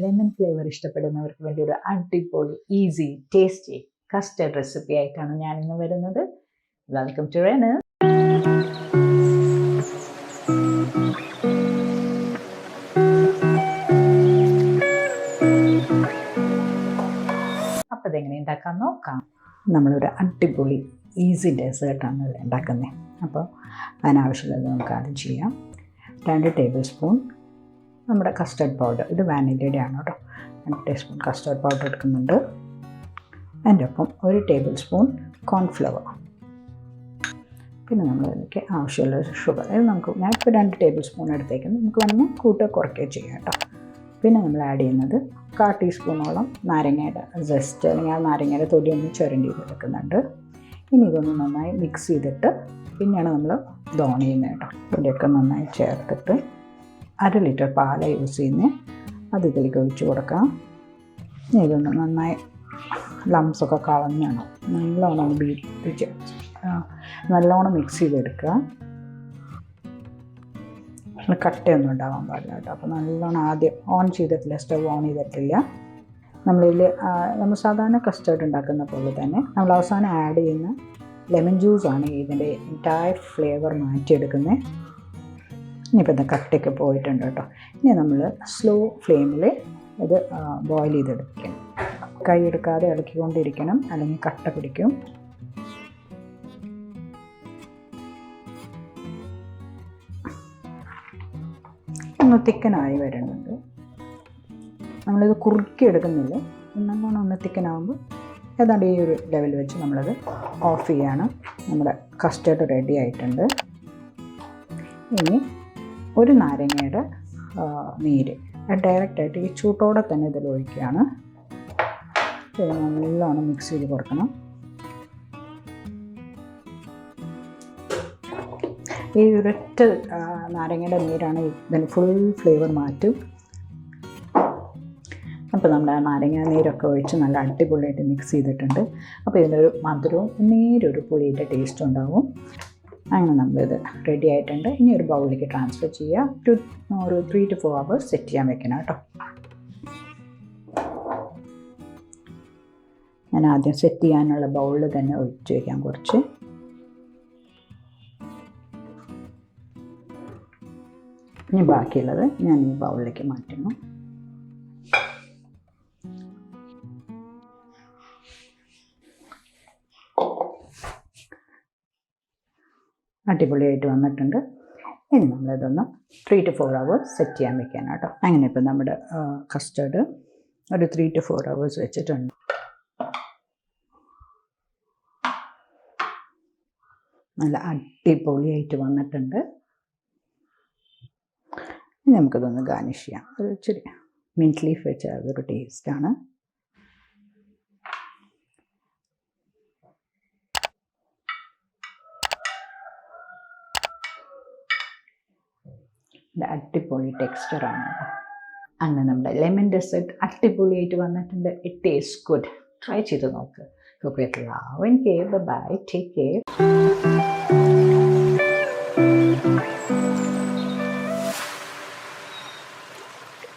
Lemon flavour ഇഷ്ടപ്പെടുന്നവർക്ക് വേണ്ടി ഒരു അടിപൊളി ഈസി ടേസ്റ്റി കസ്റ്റർഡ് റെസിപ്പി ആയിട്ടാണ് ഞാനിന്ന് വരുന്നത്. വെൽക്കം ടു റെന്. അപ്പോൾ ഇതെങ്ങനെ ഉണ്ടാക്കാൻ നോക്കാം. നമ്മളൊരു അടിപൊളി ഈസി ഡെസേർട്ടാണ് ഉണ്ടാക്കുന്നത്. അപ്പോൾ അതിനാവശ്യമുള്ളത് നമുക്ക് ആദ്യം ചെയ്യാം. 2 ടേബിൾ സ്പൂൺ നമ്മുടെ കസ്റ്റർഡ് പൗഡർ, ഇത് വാനിലയുടെ ആണ് കേട്ടോ. 2 ടീസ്പൂൺ കസ്റ്റർഡ് പൗഡർ എടുക്കുന്നുണ്ട്. അതിൻ്റെ ഒപ്പം 1 ടേബിൾ സ്പൂൺ കോൺഫ്ലവർ, പിന്നെ നമ്മൾ അതിലേക്ക് ആവശ്യമുള്ള ഷുഗർ. ഇത് ഞാനിപ്പോൾ 2 ടേബിൾ സ്പൂൺ എടുത്തേക്കുന്നത്, നമുക്ക് വേണമെങ്കിൽ കൂട്ടുക കുറയ്ക്കുകയോ ചെയ്യാം കേട്ടോ. പിന്നെ നമ്മൾ ആഡ് ചെയ്യുന്നത് 1/4 ടീസ്പൂണോളം നാരങ്ങയുടെ ജസ്റ്റ്, അല്ലെങ്കിൽ ആ നാരങ്ങയുടെ തൊലി ഒന്ന് ചുരണ്ടി എടുക്കുന്നുണ്ട്. ഇനി ഇതൊന്ന് നന്നായി മിക്സ് ചെയ്തിട്ട് പിന്നെയാണ് നമ്മൾ ഇത് ഓൺ ചെയ്യുന്നത് കേട്ടോ. ഇതിൻ്റെയൊക്കെ നന്നായി ചേർത്തിട്ട് 1/2 ലിറ്റർ പാല യൂസ് ചെയ്യുന്നത്, അത് ഇതിലേക്ക് ഒഴിച്ച് കൊടുക്കാം. ഇതൊന്ന് നന്നായി ലംസൊക്കെ കളഞ്ഞാണ് നല്ലോണം നല്ലോണം മിക്സ് ചെയ്തെടുക്കുക. കട്ടയൊന്നും ഉണ്ടാവാൻ പാടില്ല കേട്ടോ. അപ്പോൾ നല്ലോണം ആദ്യം ഓൺ ചെയ്തിട്ടില്ല, സ്റ്റവ് ഓൺ ചെയ്തിട്ടില്ല. നമ്മൾ സാധാരണ കസ്റ്റേർഡ് ഉണ്ടാക്കുന്ന പോലെ തന്നെ നമ്മൾ അവസാനം ആഡ് ചെയ്യുന്ന ലെമൺ ജ്യൂസാണ് ഇതിൻ്റെ എൻറ്റയർ ഫ്ലേവർ മാറ്റിയെടുക്കുന്നത്. ഇനിയിപ്പോൾ ഇത് കട്ടയൊക്കെ പോയിട്ടുണ്ട് കേട്ടോ. ഇനി നമ്മൾ സ്ലോ ഫ്ലെയിമിൽ ഇത് ബോയിൽ ചെയ്തെടുക്കണം. കൈ എടുക്കാതെ ഇളക്കിക്കൊണ്ടിരിക്കണം, അല്ലെങ്കിൽ കട്ട പിടിക്കും. ഒന്ന് തിക്കനായി വരുന്നുണ്ട്. നമ്മളിത് കുറുക്കി എടുക്കുന്നില്ല, നല്ലോണം ഒന്ന് തിക്കനാകുമ്പോൾ ഏതാണ്ട് ഈ ഒരു ലെവൽ വെച്ച് നമ്മളത് ഓഫ് ചെയ്യാണ്. നമ്മുടെ കസ്റ്റേർഡ് റെഡി ആയിട്ടുണ്ട്. ഇനി 1 നാരങ്ങയുടെ നീര് ഡയറക്റ്റായിട്ട് ഈ ചൂട്ടോടെ തന്നെ ഇതിൽ ഒഴിക്കുകയാണ്. നല്ലോണം മിക്സ് ചെയ്ത് കൊടുക്കണം. ഈ ഒരൊറ്റ നാരങ്ങയുടെ നീരാണ് ഇതിന് ഫുൾ ഫ്ലേവർ മാറ്റും. അപ്പോൾ നമ്മുടെ നാരങ്ങ നീരൊക്കെ ഒഴിച്ച് നല്ല അടിപൊളിയായിട്ട് മിക്സ് ചെയ്തിട്ടുണ്ട്. അപ്പോൾ ഇതിനൊരു മധുരവും നേരൊരു പുളിയുടെ ടേസ്റ്റും ഉണ്ടാവും. അങ്ങനെ നമ്മളിത് റെഡി ആയിട്ടുണ്ട്. ഇനി ഒരു ബൗളിലേക്ക് ട്രാൻസ്ഫർ ചെയ്യുക. ഒരു 3 to 4 hours സെറ്റ് ചെയ്യാൻ വെക്കണം കേട്ടോ. ഞാൻ ആദ്യം സെറ്റ് ചെയ്യാനുള്ള ബൗളിൽ തന്നെ ഒഴിച്ച് വയ്ക്കാം കുറച്ച്. ഇനി ബാക്കിയുള്ളത് ഞാൻ ഈ ബൗളിലേക്ക് മാറ്റുന്നു. അടിപൊളിയായിട്ട് വന്നിട്ടുണ്ട്. ഇനി നമ്മളിതൊന്ന് 3 to 4 hours സെറ്റ് ചെയ്യാൻ വെക്കാനാണ് കേട്ടോ. അങ്ങനെ ഇപ്പോൾ നമ്മുടെ കസ്റ്റേർഡ് ഒരു 3 to 4 hours വെച്ചിട്ടുണ്ട്. നല്ല അടിപൊളിയായിട്ട് വന്നിട്ടുണ്ട്. ഇനി നമുക്കിതൊന്ന് ഗാർണിഷ് ചെയ്യാം. ഒരു ഇച്ചിരി മിൻറ്റ് ലീഫ് വെച്ചാൽ അതൊരു ടേസ്റ്റാണ്. അടിപൊളി ടെക്സ്ചറാണ്. അങ്ങനെ നമ്മുടെ ലെമൺ ഡെസേർട്ട് അടിപൊളിയായിട്ട് വന്നിട്ടുണ്ട്. It taste good. ട്രൈ ചെയ്ത് നോക്ക്. Cook with love and care. Bye. Take care.